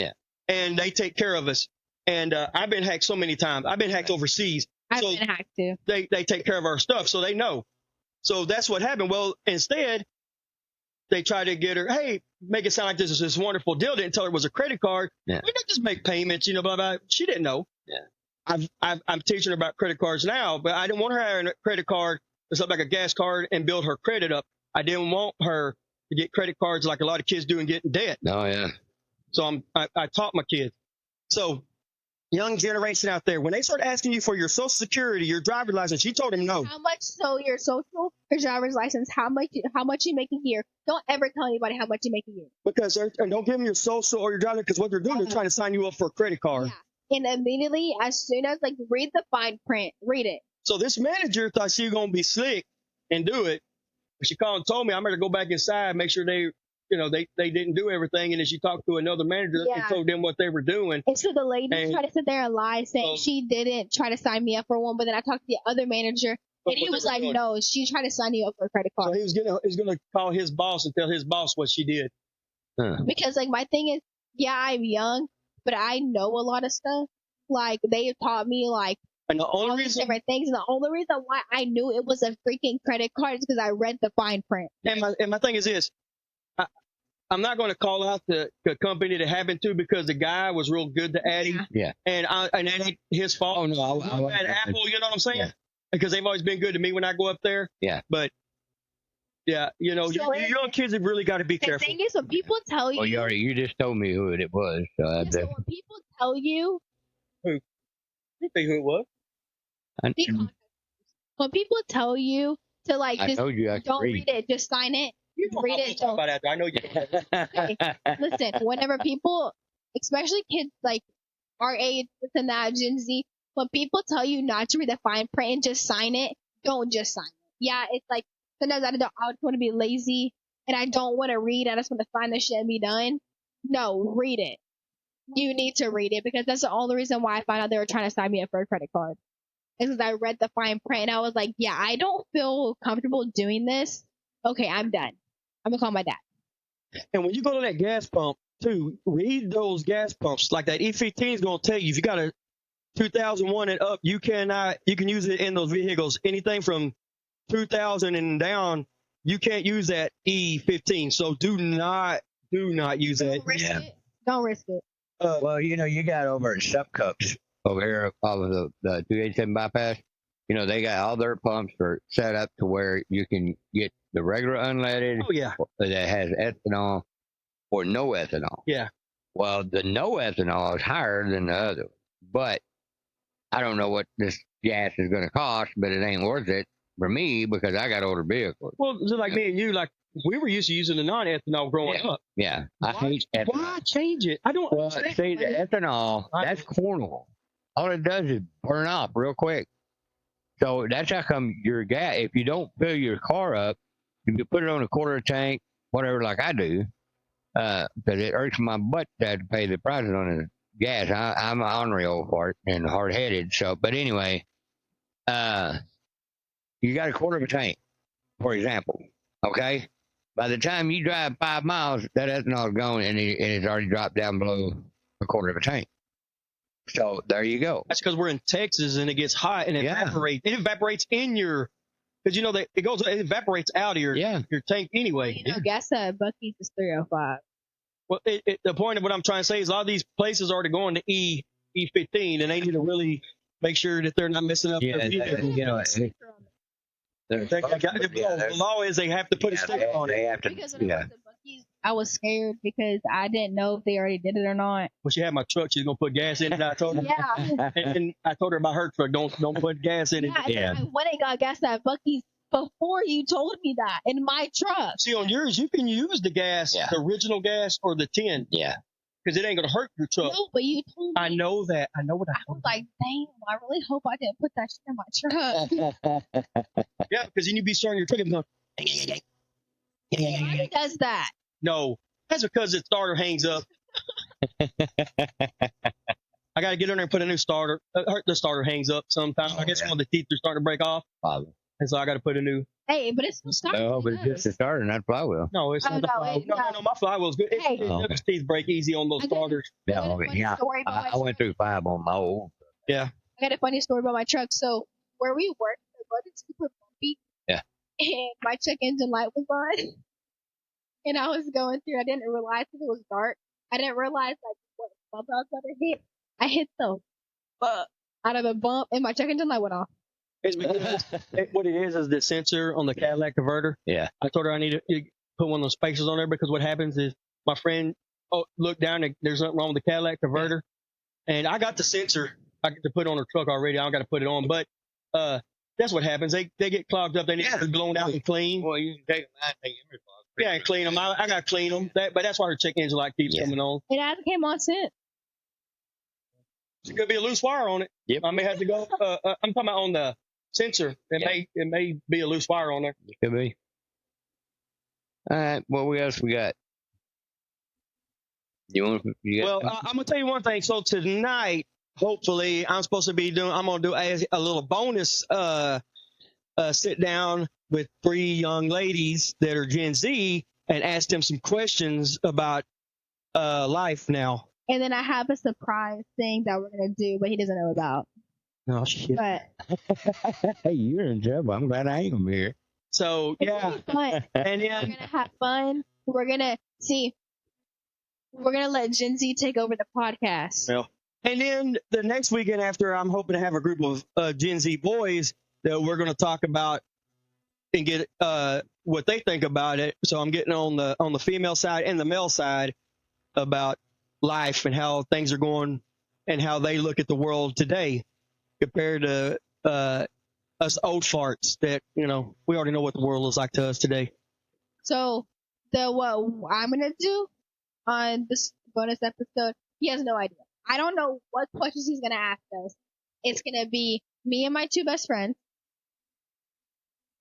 and they take care of us. And I've been hacked so many times. I've been hacked overseas. I've been hacked too. They take care of our stuff, so they know. So that's what happened. Well, instead, they try to get her, hey, make it sound like this is this wonderful deal. Didn't tell her it was a credit card. We don't just make payments, blah, blah. She didn't know. I'm teaching her about credit cards now, but I didn't want her having a credit card that's like a gas card and build her credit up. I didn't want her to get credit cards like a lot of kids do and get in debt. Oh, yeah. So I taught my kids. So young generation out there, when they start asking you for your social security, your driver's license, she told them no. How much? So your social, your driver's license, how much you make a year? Don't ever tell anybody how much you make a year. Because and don't give them your social or your driver, because what they're doing, they're trying to sign you up for a credit card. Yeah. And immediately, as soon as read the fine print, read it. So this manager thought she was gonna be slick and do it. But she called and told me I better go back inside, make sure they didn't do everything. And then she talked to another manager and told them what they were doing. And so the lady tried to sit there and lie, saying she didn't try to sign me up for one. But then I talked to the other manager, and he was like, "No, she tried to sign you up for a credit card." So he was gonna call his boss and tell his boss what she did. Because my thing is, yeah, I'm young, but I know a lot of stuff. They taught me and the only all these different things, and the only reason why I knew it was a freaking credit card is because I read the fine print. And my thing is this. I'm not going to call out the company that happened to, because the guy was real good to Addie. Yeah. And that ain't his fault. Oh, no. I Apple, you know what I'm saying? Yeah. Because they've always been good to me when I go up there. Yeah. But, yeah, you young kids have really got to be careful. The thing is, when people tell you... Well, you just told me who it was. So when people tell you... Who? You think who it was? When people tell you to, just don't read it, just sign it. Read it. Talk about that. I know you. Okay. Listen, whenever people, especially kids our age, this and that, Gen Z, when people tell you not to read the fine print and just sign it, don't just sign it. Yeah, it's sometimes I just want to be lazy and I don't want to read. I just want to sign this shit and be done. No, read it. You need to read it, because that's the only reason why I found out they were trying to sign me up for a credit card. Is because I read the fine print and I was like, yeah, I don't feel comfortable doing this. Okay, I'm done. I'm gonna call my dad. And when you go to that gas pump, too, read those gas pumps. Like that E15 is gonna tell you if you got a 2001 and up, you can use it in those vehicles. Anything from 2000 and down, you can't use that E15. So do not use that. Don't risk it. Well, you got over at Sup Cups over here off of the 287 bypass. They got all their pumps are set up to where you can get the regular unleaded. Oh, yeah. That has ethanol or no ethanol. Yeah. Well, the no ethanol is higher than the other, but I don't know what this gas is going to cost, but it ain't worth it for me because I got older vehicles. Well, just like me and you, like we were used to using the non-ethanol growing up. Yeah, I hate ethanol. Why change it? I don't Well, understand. see, the ethanol, that's corn oil. All it does is burn off real quick. So that's how come your gas, if you don't fill your car up, if you put it on a quarter tank, whatever, like I do, because it hurts my butt to have to pay the prices on the gas. I'm an ornery old fart and hard-headed. So, but anyway, you got a quarter of a tank, for example, okay? By the time you drive 5 miles, that ethanol is gone and it's already dropped down below a quarter of a tank. So there you go. That's because we're in Texas and it gets hot and it evaporates. It evaporates in your, because you know that it evaporates out of your tank anyway. You know, gas at Buc-ee's is $3.05. Well, the point of what I'm trying to say is a lot of these places are already going to E15 and they need to really make sure that they're not messing up their vehicles. You know, the law is they have to put a sticker on it. They have to. Because when I went to Buc-ee's, I was scared because I didn't know if they already did it or not. Well, she had my truck. She's gonna put gas in it. I told her. Yeah. And I told her about her truck. Don't put gas in it. Yeah. I went and got gas at Buc-ee's before you told me that in my truck. See, on yours, you can use the gas, the original gas or the tin. Yeah. Because it ain't gonna hurt your truck. No, but you told me. I know that. I know what I was like, damn, I really hope I didn't put that shit in my truck. Yeah, because then you'd be starting your truck and going. Why does that? No, that's because the starter hangs up. I got to get in there and put a new starter. The starter hangs up sometimes. I guess one of the teeth are starting to break off. Probably. And so I got to put a new. Hey, but it's still starting. No, but it's just a starter, not flywheel. No, it's not the flywheel. No, my flywheel's good. Hey. Its teeth break easy on those starters. Yeah, I went through 5 on my old. Yeah. I got a funny story about my truck. So where we work, the road is super bumpy. Yeah. And my check engine light was on. And I was going through. I didn't realize it was dark. I didn't realize like what bump I was about to hit. I hit the out of the bump, and my check engine light went off. It's because what it is the sensor on the Cadillac converter. Yeah. I told her I need to put one of those spacers on there because what happens is my friend looked down and there's nothing wrong with the Cadillac converter. And I got the sensor I get to put on her truck already. I don't got to put it on. But that's what happens. They get clogged up. They need to be blown out and clean. Well, you can take them out and take every clog. Yeah, and clean them. I got to clean them. But that's why her check engine light keeps coming on. It hasn't came on since. There's going to be a loose wire on it. Yep. I may have to go. I'm talking about on the sensor. It may be a loose wire on there. It could be. All right. What else we got? Well, I'm gonna tell you one thing. So tonight, hopefully, I'm gonna do a little bonus sit down with 3 young ladies that are Gen Z and ask them some questions about life now. And then I have a surprise thing that we're gonna do, but he doesn't know about. Oh shit! But hey, you're in trouble. I'm glad I ain't gonna be here. So yeah, fun. And we're gonna have fun. We're gonna let Gen Z take over the podcast. Well, and then the next weekend after, I'm hoping to have a group of Gen Z boys that we're going to talk about and get what they think about it. So I'm getting on the female side and the male side about life and how things are going and how they look at the world today compared to us old farts that, we already know what the world is like to us today. So what I'm going to do on this bonus episode, he has no idea. I don't know what questions he's going to ask us. It's going to be me and my 2 best friends.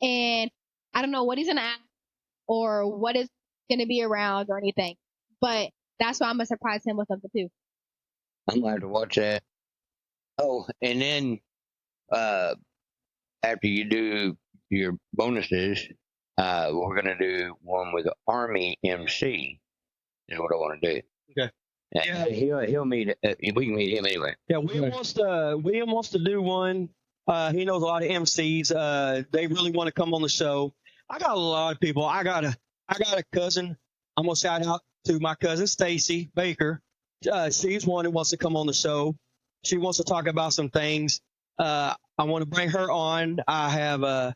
And I don't know what he's going to ask or what is going to be around or anything. But that's why I'm going to surprise him with something too. I'm going to have to watch that. Oh, and then after you do your bonuses, we're going to do one with the Army MC. Is what I want to do. Okay. Yeah. He'll meet. We can meet him anyway. Yeah, William wants to do one. He knows a lot of MCs. They really want to come on the show. I got a lot of people. I got a cousin. I'm gonna shout out to my cousin Stacy Baker. She's one who wants to come on the show. She wants to talk about some things. I want to bring her on. I have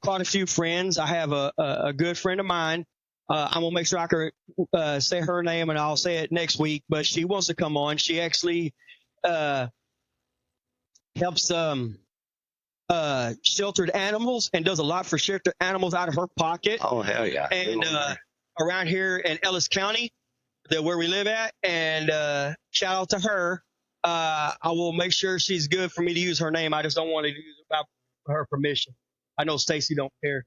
quite a few friends. I have a good friend of mine. I'm going to make sure I can say her name, and I'll say it next week. But she wants to come on. She actually helps sheltered animals and does a lot for sheltered animals out of her pocket. Oh, hell yeah. And around here in Ellis County, where we live at, and shout out to her. I will make sure she's good for me to use her name. I just don't want to use it without her permission. I know Stacy don't care.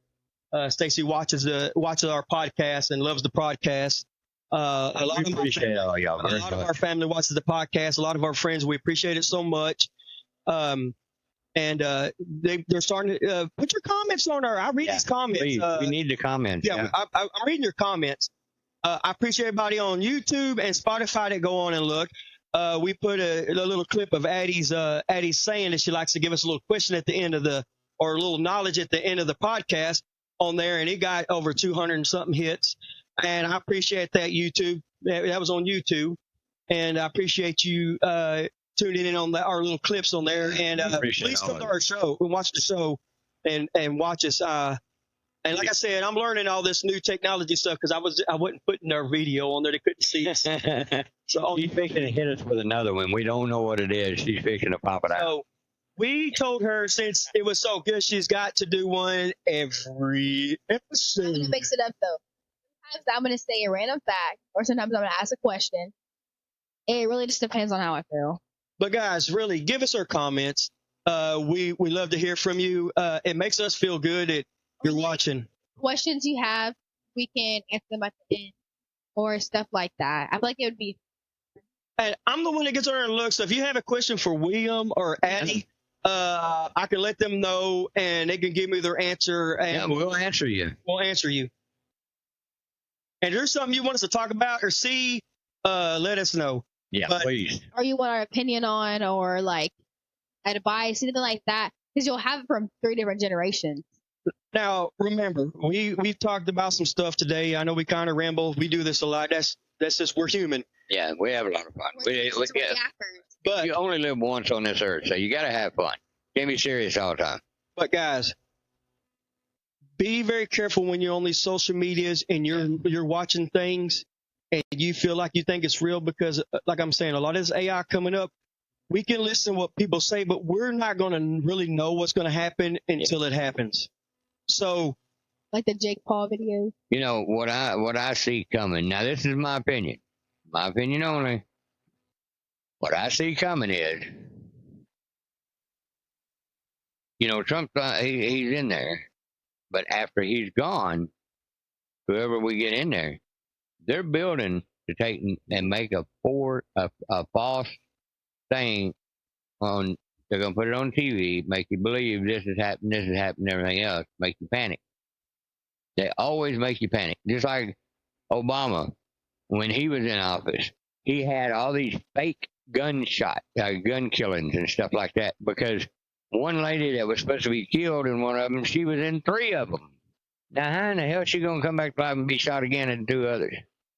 Stacy watches our podcast and loves the podcast. A lot of appreciate all y'all. A lot of our family watches the podcast. A lot of our friends, we appreciate it so much. And they're starting to put your comments on her. I read these comments. Please, we need the comments. Yeah, I'm reading your comments. I appreciate everybody on YouTube and Spotify that go on and look. We put a little clip of Addie's saying that she likes to give us a little question at the end of or a little knowledge at the end of the podcast on there, and it got over 200 and something hits. And I appreciate that, YouTube. That was on YouTube, and I appreciate you tuning in on our little clips on there. And please come to our show and watch the show and watch us. And like I said, I'm learning all this new technology stuff because I wasn't putting our video on there. They couldn't see us. So she's fixing to hit us with another one. We don't know what it is. She's fixing to pop it out. So we told her since it was so good, she's got to do one every episode. I'm going to mix it up, though. Sometimes I'm going to say a random fact, or sometimes I'm going to ask a question. It really just depends on how I feel. But guys, really, give us our comments. We love to hear from you. It makes us feel good that you're watching. Questions you have, we can answer them at the end or stuff like that. I feel like it would be. And I'm the one that gets on there and looks. So if you have a question for William or Addie, I can let them know and they can give me their answer. And we'll answer you. We'll answer you. And if there's something you want us to talk about or see, let us know. Yeah, please. Or you want our opinion on, or like advice, anything like that, because you'll have it from 3 different generations. Now, remember, we've talked about some stuff today. I know we kind of ramble. We do this a lot. That's just, we're human. Yeah, we have a lot of fun. But you only live once on this earth, so you got to have fun. Can't be serious all the time. But guys, be very careful when you're on these social medias and you're watching things and you feel like you think it's real because, like I'm saying, a lot of this AI coming up, we can listen to what people say, but we're not going to really know what's going to happen until it happens. So, like the Jake Paul videos. You know what I see coming. Now, this is my opinion only. What I see coming is, Trump. He's in there, but after he's gone, whoever we get in there, they're building to take and make a false thing on. They're going to put it on TV, make you believe this has happened, everything else, make you panic. They always make you panic. Just like Obama, when he was in office, he had all these fake gun killings and stuff like that because one lady that was supposed to be killed in one of them, she was in 3 of them. Now, how in the hell is she going to come back alive and be shot again in 2 others?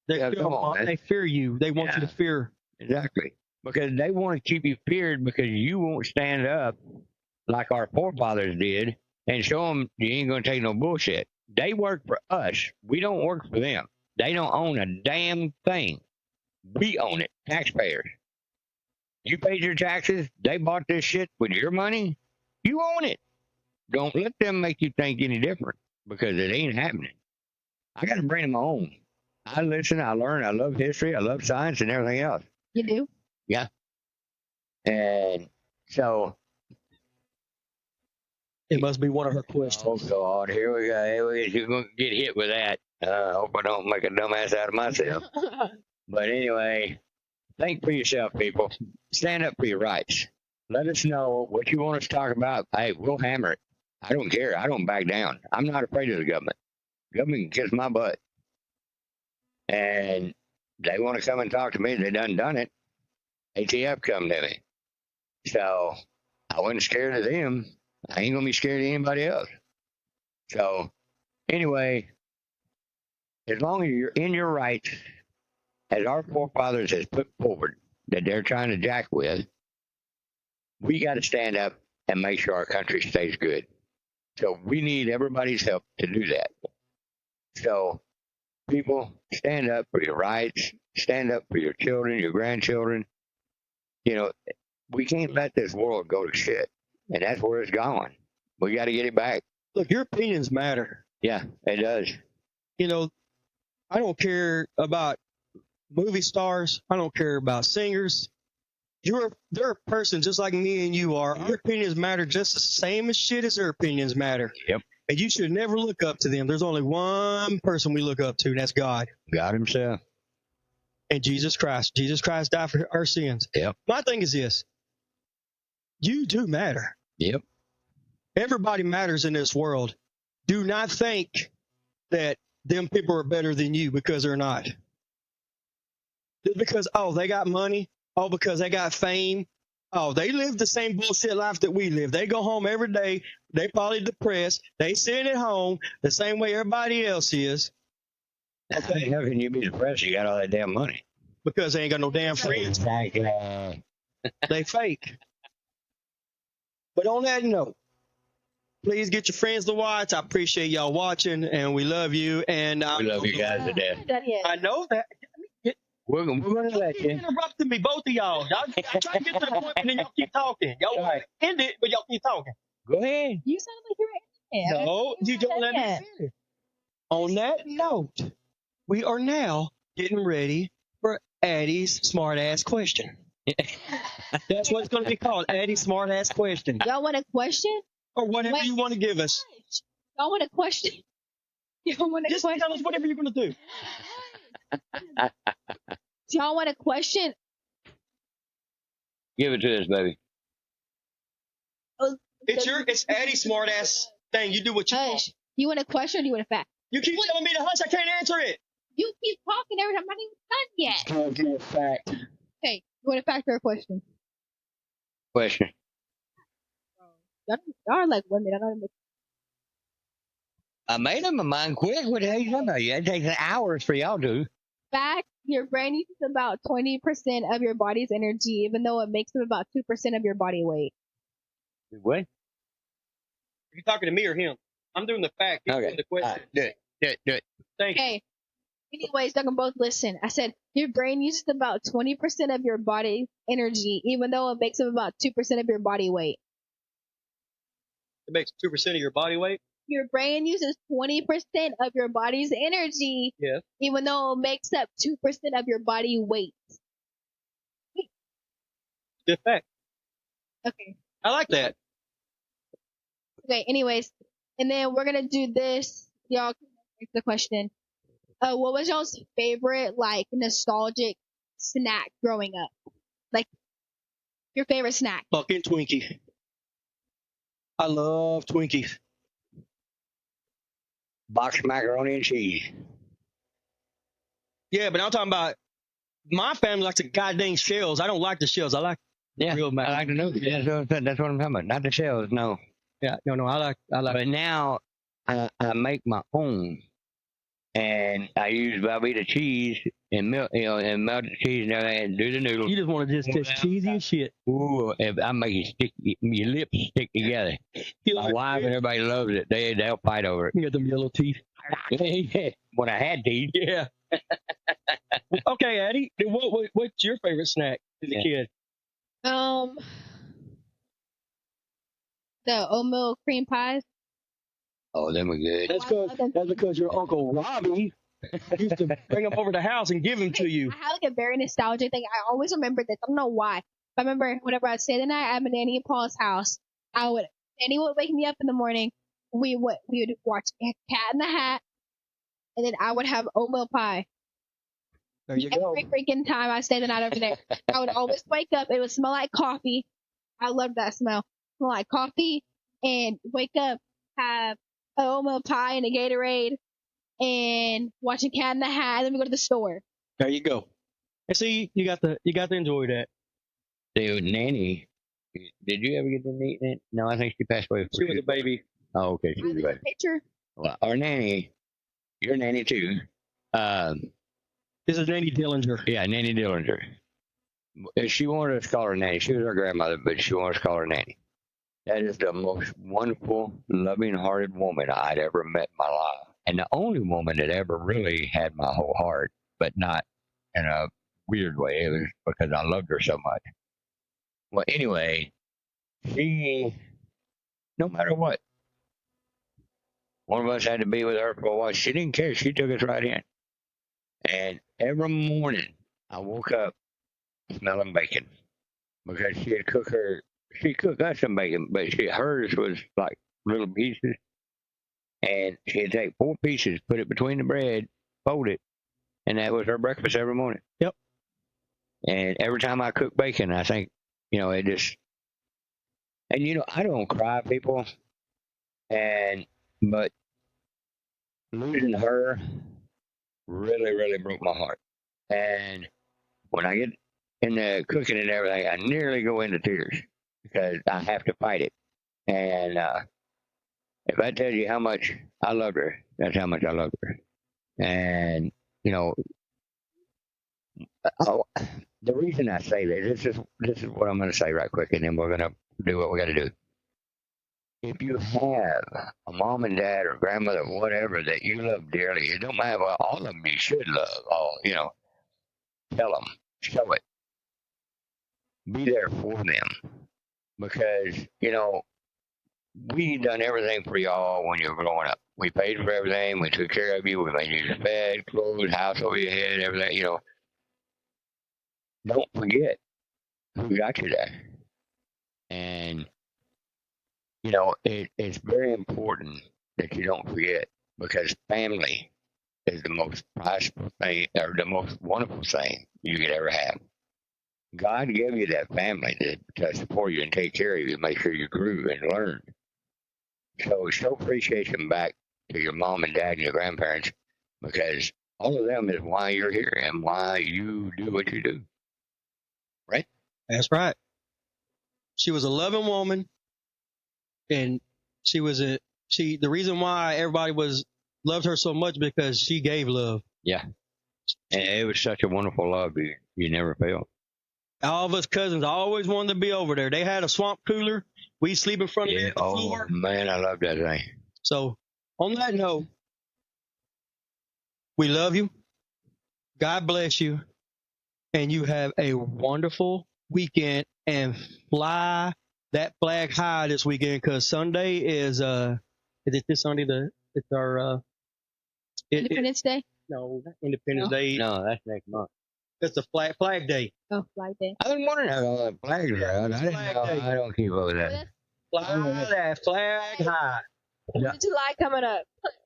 They fear you. They want you to fear. Exactly. Because they want to keep you feared because you won't stand up like our forefathers did and show them you ain't going to take no bullshit. They work for us. We don't work for them. They don't own a damn thing. We own it, taxpayers. You paid your taxes. They bought this shit with your money. You own it. Don't let them make you think any different because it ain't happening. I got to bring my own. I listen, I learn, I love history, I love science and everything else. You do? Yeah. And so. It must be one of her questions. Oh, God. Here we go. You're going to get hit with that. I hope I don't make a dumbass out of myself. But anyway, think for yourself, people. Stand up for your rights. Let us know what you want us to talk about. Hey, we'll hammer it. I don't care. I don't back down. I'm not afraid of the government. Government can kiss my butt. And they want to come and talk to me. They done it. ATF come to me. So I wasn't scared of them. I ain't going to be scared of anybody else. So anyway, as long as you're in your rights, as our forefathers has put forward that they're trying to jack with, we got to stand up and make sure our country stays good. So we need everybody's help to do that. So people, stand up for your rights, stand up for your children, your grandchildren. We can't let this world go to shit, and that's where it's going. We got to get it back. Look, your opinions matter. Yeah, it does. You know, I don't care about movie stars. I don't care about singers. They're a person just like me and you are. Our opinions matter just the same as shit as their opinions matter. Yep. And you should never look up to them. There's only one person we look up to, and that's God. God himself. And Jesus Christ. Jesus Christ died for our sins. Yep. My thing is this. You do matter. Yep. Everybody matters in this world. Do not think that them people are better than you because they're not. Just because, oh, they got money. Oh, because they got fame. Oh, they live the same bullshit life that we live. They go home every day. They probably depressed. They sit at home the same way everybody else is. How can you be depressed? You got all that damn money. Because they ain't got no damn friends. Exactly. They fake. But on that note, please get your friends to watch. I appreciate y'all watching, and we love you. And We love you guys to death. I know that. We're going to let Keep you. interrupting me, both of y'all. Y'all try to get to the point, and then y'all keep talking. Y'all want to end it, but y'all keep talking. Go ahead. You sound like you're in it. No, you don't let me finish. On that note, we are now getting ready for Addie's smart-ass question. That's what it's going to be called, Addie's smart-ass question. Y'all want a question? Or whatever Wait. you want to give us. Y'all want a question? Y'all want a Just question? tell us whatever you're going to do. Y'all want a question? Give it to us, baby. It's Addie's smart-ass thing. You do what you want. Hush. You want a question or do you want a fact? You keep telling me to hush. I can't answer it. You keep talking every time. I'm not even done yet. Fact. Okay, you want a fact or a question? Question. Y'all are like women. I don't even. I made up my mind quick. What the hell you talking about? It takes hours for y'all to. Fact, your brain uses about 20% of your body's energy, even though it makes up about 2% of your body weight. What? Are you talking to me or him? I'm doing the fact. He's doing the question. Right, do it. Thank you. Okay. Anyways, y'all can both listen. I said your brain uses about 20% of your body energy, even though it makes up about 2% of your body weight. It makes 2% of your body weight. Your brain uses 20% of your body's energy, Yes. even though it makes up 2% of your body weight. Good fact. Okay. I like that. Okay, anyways. And then we're gonna do this. Y'all can answer the question. What was y'all's favorite, like, nostalgic snack growing up? Like, your favorite snack? Fucking Twinkie. I love Twinkies. Box macaroni and cheese. Yeah, but I'm talking about my family likes the goddamn shells. I don't like the shells. I like real I mac. like the noodles. Yeah, that's what I'm talking about. Not the shells, no. Yeah, no, I like. But now I make my own, and I use Velveeta cheese and milk, and melted cheese and everything, and do the noodles. You just want to just taste cheesy and shit. Ooh, if I make it stick, your lips stick together. You My like wife and it? everybody loves it. They'll fight over it. You got them yellow teeth. When I had teeth. Yeah. Okay, Addie. What's your favorite snack as a kid? The oatmeal cream pies. Oh, them are good. That's because your Uncle Robbie used to bring them over the house and give them to you. I have like a very nostalgic thing. I always remember this. I don't know why. But I remember whenever I'd stay the night at my nanny and Paul's house, Nanny would wake me up in the morning. We would watch Cat in the Hat, and then I would have oatmeal pie. There you go. Every freaking time I stayed the night over there. I would always wake up. It would smell like coffee. I loved that smell. Smell like coffee, and wake up, have an oatmeal pie and a Gatorade, and watching Cat in the Hat, and then we go to the store. There you go. And see, you got to enjoy that. Dude, Nanny, did you ever get to meet Nanny? No, I think she passed away. She was a baby. Oh, okay, she was a baby. Picture. Well, our Nanny, your Nanny too. This is Nanny Dillinger. Yeah, Nanny Dillinger. She wanted us to call her Nanny. She was our grandmother, but she wanted us to call her Nanny. That is the most wonderful, loving-hearted woman I'd ever met in my life. And the only woman that ever really had my whole heart, but not in a weird way. It was because I loved her so much. Well, anyway, she, no matter what, one of us had to be with her for a while. She didn't care. She took us right in. And every morning I woke up smelling bacon because she cooked us some bacon, but hers was like little pieces. And she'd take 4 pieces, put it between the bread, fold it, and that was her breakfast every morning. Yep. And every time I cook bacon, I think, it just, and I don't cry, people, but losing her really, really broke my heart. And when I get into cooking and everything, I nearly go into tears because I have to fight it. And if I tell you how much I loved her, that's how much I loved her. And, oh, the reason I say this is what I'm going to say right quick, and then we're going to do what we got to do. If you have a mom and dad or grandmother, whatever, that you love dearly, it don't matter. Well, all of them you should love. Tell them, show it, be there for them, because we done everything for y'all when you were growing up. We paid for everything. We took care of you. We made you fed, clothes, house over your head, everything. Don't forget who got you there. And it's very important that you don't forget, because family is the most priceless thing, or the most wonderful thing you could ever have. God gave you that family to support you and take care of you, make sure you grew and learned. So show appreciation back to your mom and dad and your grandparents, because all of them is why you're here and why you do what you do. Right? That's right. She was a loving woman, and the reason why everybody loved her so much because she gave love. Yeah. And it was such a wonderful love you never felt. All of us cousins always wanted to be over there. They had a swamp cooler. We sleep in front of it on the floor. Oh, man, I love that thing. So, on that note, we love you. God bless you. And you have a wonderful weekend, and fly that flag high this weekend, because Sunday is it this Sunday? It's our Independence Day? No, Independence Day. No, that's next month. It's a flag day. Oh, Flag Day. I was wondering how the flags are out. I didn't know. Day. I don't keep up with that. Fly that flag high. Yeah. July coming up.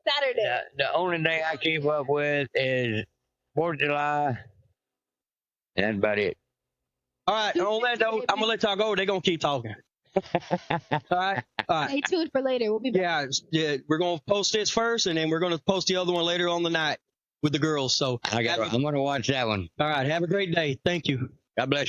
Saturday. The only thing I keep up with is 4th of July, and that's about it. All right, on that note, I'm gonna let y'all go. They're gonna keep talking. All right. Stay tuned for later. We'll be back. Yeah. We're gonna post this first, and then we're gonna post the other one later on the night with the girls. So I'm gonna watch that one. All right. Have a great day. Thank you. God bless you.